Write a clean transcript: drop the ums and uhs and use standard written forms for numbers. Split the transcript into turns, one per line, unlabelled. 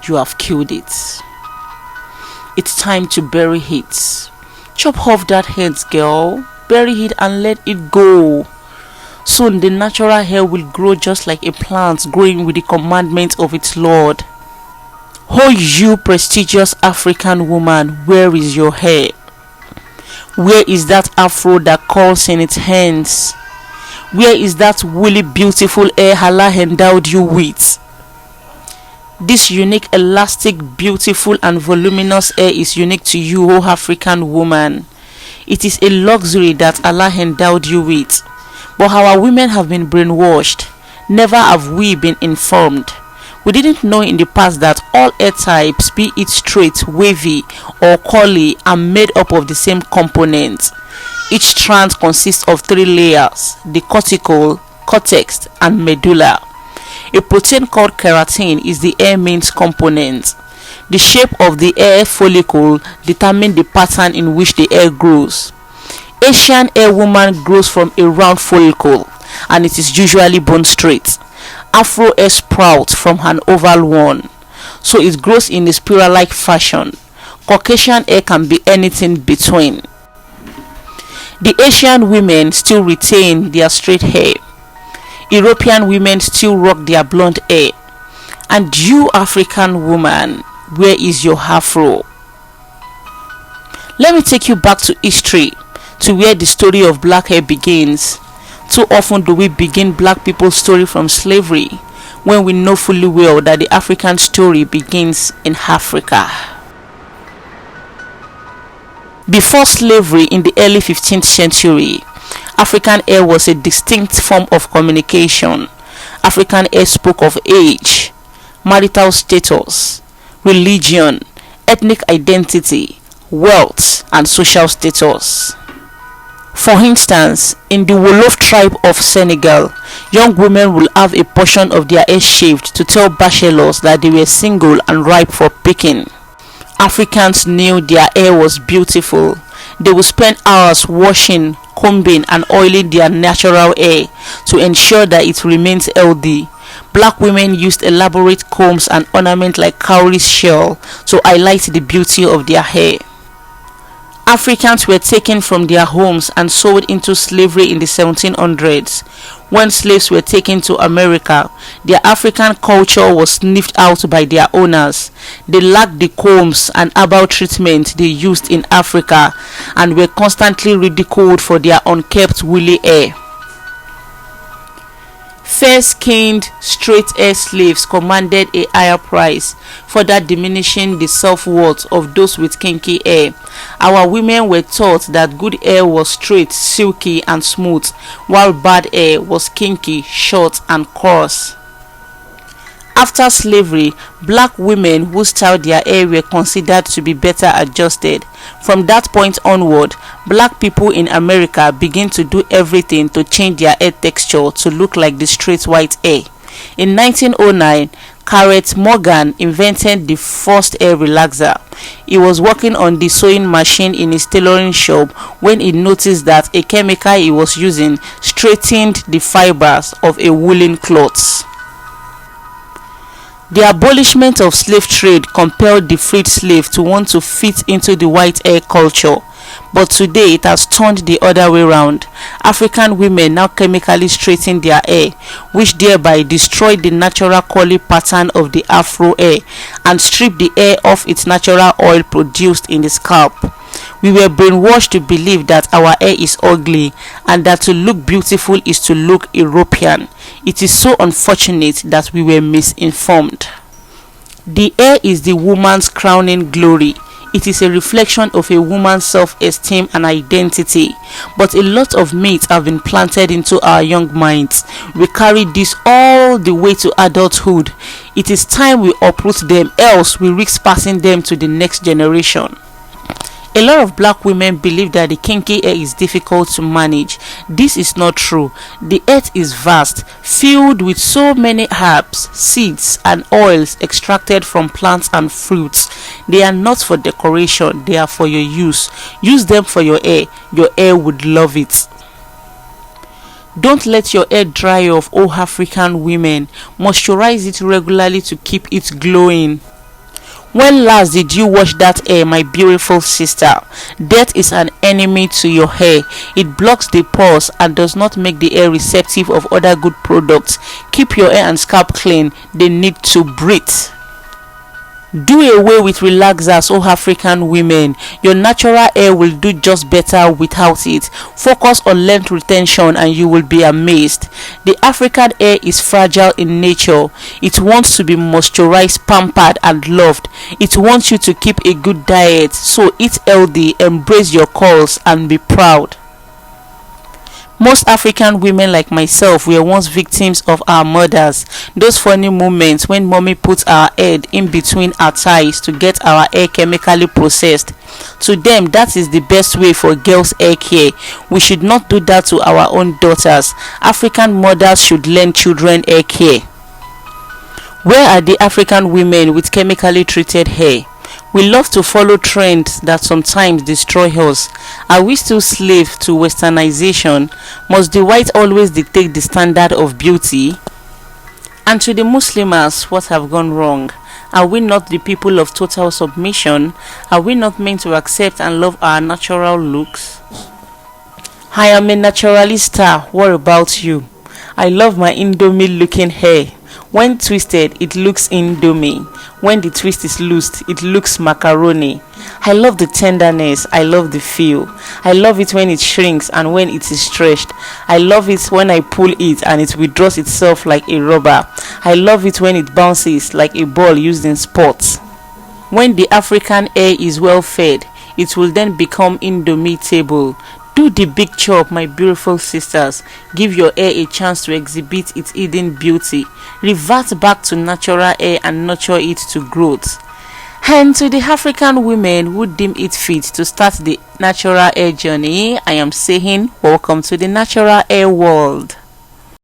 You have killed it. It's time to bury it. Chop off that head, girl. Bury it and let it go. Soon the natural hair will grow just like a plant growing with the commandment of its Lord. Oh, you prestigious African woman, where is your hair? Where is that afro that calls in its hands? Where is that woolly beautiful hair Allah endowed you with? This unique, elastic, beautiful and voluminous hair is unique to you, O African woman. It is a luxury that Allah endowed you with. But our women have been brainwashed. Never have we been informed. We didn't know in the past that all hair types, be it straight, wavy or curly, are made up of the same components. Each strand consists of 3 layers: the cuticle, cortex and medulla. A protein called keratin is the hair main component. The shape of the hair follicle determines the pattern in which the hair grows. Asian hair woman grows from a round follicle and it is usually bone straight. Afro hair sprouts from an oval one, so it grows in a spiral-like fashion. Caucasian hair can be anything between. The Asian women still retain their straight hair. European women still rock their blonde hair. And you African woman, where is your afro? Let me take you back to history, to where the story of black hair begins. Too often do we begin black people's story from slavery, when we know fully well that the African story begins in Africa. Before slavery in the early 15th century, African hair was a distinct form of communication. African hair spoke of age, marital status, religion, ethnic identity, wealth, and social status. For instance, in the Wolof tribe of Senegal, young women will have a portion of their hair shaved to tell bachelors that they were single and ripe for picking. Africans knew their hair was beautiful. They would spend hours washing, combing and oiling their natural hair to ensure that it remains healthy. Black women used elaborate combs and ornaments like cowries shell to highlight the beauty of their hair. Africans were taken from their homes and sold into slavery in the 1700s. When slaves were taken to America, their African culture was sniffed out by their owners. They lacked the combs and herbal treatment they used in Africa and were constantly ridiculed for their unkempt woolly hair. Fair-skinned, straight-hair slaves commanded a higher price, further diminishing the self-worth of those with kinky hair. Our women were taught that good hair was straight, silky and smooth, while bad hair was kinky, short and coarse. After slavery, black women who styled their hair were considered to be better adjusted. From that point onward, black people in America began to do everything to change their hair texture to look like the straight white hair. In 1909, GARRETT Morgan invented the first hair relaxer. He was working on the sewing machine in his tailoring shop when he noticed that a chemical he was using straightened the fibers of a woolen cloth. The abolishment of slave trade compelled the freed slave to want to fit into the white hair culture, but today it has turned the other way round. African women now chemically straighten their hair, which thereby destroyed the natural curly pattern of the afro hair and strip the hair of its natural oil produced in the scalp. We were brainwashed to believe that our hair is ugly and that to look beautiful is to look European. It is so unfortunate that we were misinformed. The hair is the woman's crowning glory. It is a reflection of a woman's self-esteem and identity. But a lot of myths have been planted into our young minds. We carry this all the way to adulthood. It is time we uproot them, else we risk passing them to the next generation. A lot of black women believe that the kinky hair is difficult to manage. This is not true. The earth is vast, filled with so many herbs, seeds and oils extracted from plants and fruits. They are not for decoration, they are for your use. Use them for your hair would love it. Don't let your hair dry off, oh African women. Moisturize it regularly to keep it glowing. When last did you wash that hair, my beautiful sister? Dirt is an enemy to your hair. It blocks the pores and does not make the hair receptive of other good products. Keep your hair and scalp clean. They need to breathe. Do away with relaxers, oh African women. Your natural hair will do just better without it. Focus on length retention and you will be amazed. The African hair is fragile in nature. It wants to be moisturized, pampered and loved. It wants you to keep a good diet. So eat healthy, embrace your curls and be proud. Most African women like myself were once victims of our mothers. Those funny moments when mommy puts our head in between our thighs to get our hair chemically processed. To them, that is the best way for girls' hair care. We should not do that to our own daughters. African mothers should learn children hair care. Where are the African women with chemically treated hair? We love to follow trends that sometimes destroy us. Are we still slaves to westernization? Must the white always dictate the standard of beauty? And to the Muslims, what have gone wrong? Are we not the people of total submission? Are we not meant to accept and love our natural looks? I am a naturalista. What about you? I love my Indomie looking hair. When twisted, it looks Indomie. When the twist is loosed, it looks macaroni. I love the tenderness. I love the feel. I love it when it shrinks and when it is stretched. I love it when I pull it and it withdraws itself like a rubber. I love it when it bounces like a ball used in sports. When the African hair is well fed, it will then become indomitable. Do the big chop, my beautiful sisters. Give your hair a chance to exhibit its hidden beauty. Revert back to natural hair and nurture it to growth. And to the African women who deem it fit to start the natural hair journey, I am saying welcome to the natural hair world.